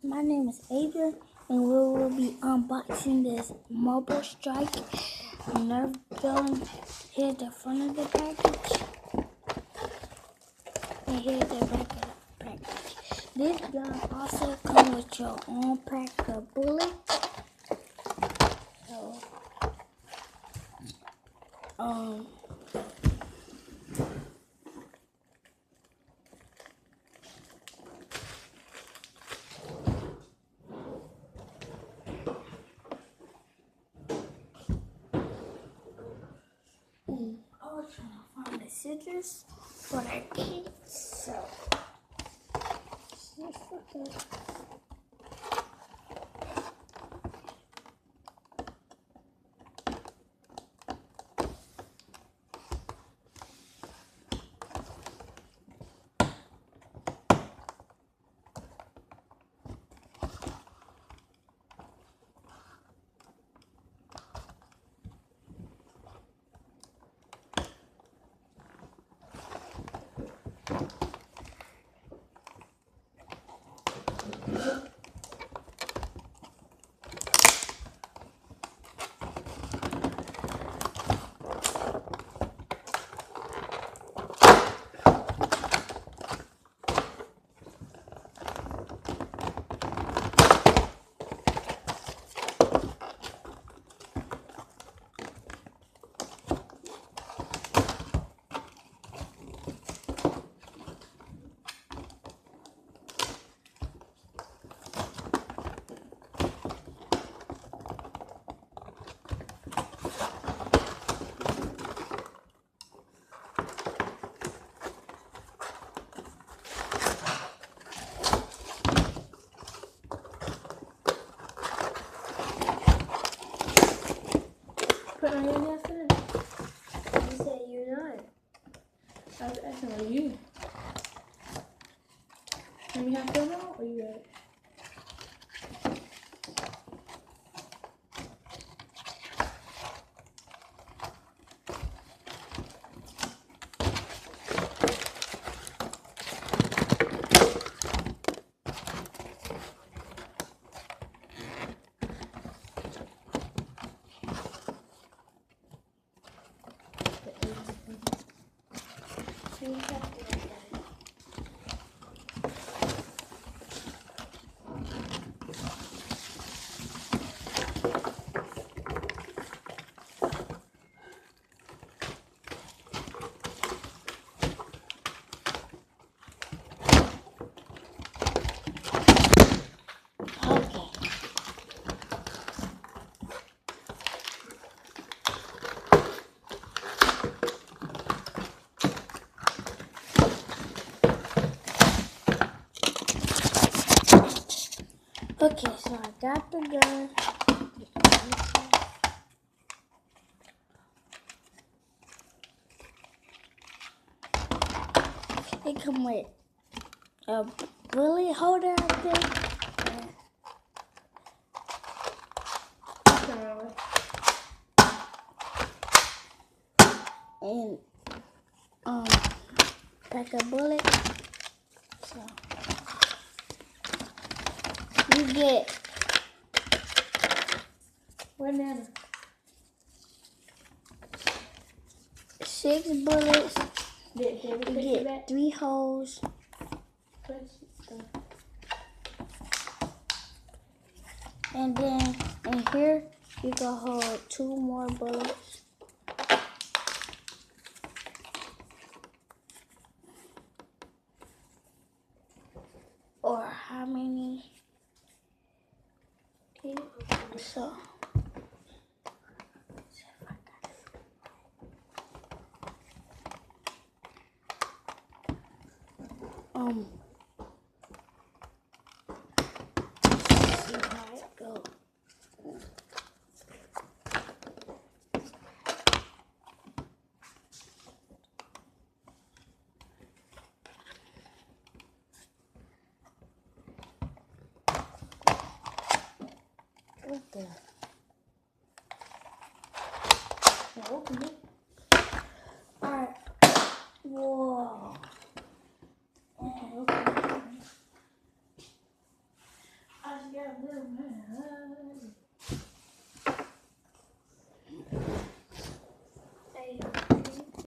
My name is Adrian, and we will be unboxing this Mobile Strike Nerf gun. Here's the front of the package, and here's the back of the package. This gun also comes with your own pack of bullets. So, I was trying to find the scissors, but I can't. So, put on your yesterday? You said you're not. I was asking about you. Let me have fun now, or you got it? okay, so I got the gun. It comes with a bullet holder, I think. And pack of bullets. So you get Banana. 6 bullets. You You get 3 holes. And then in here you can hold 2 more bullets. Or how many? So see how it goes. What the? Open it. Alright. Whoa. Okay, open it. man.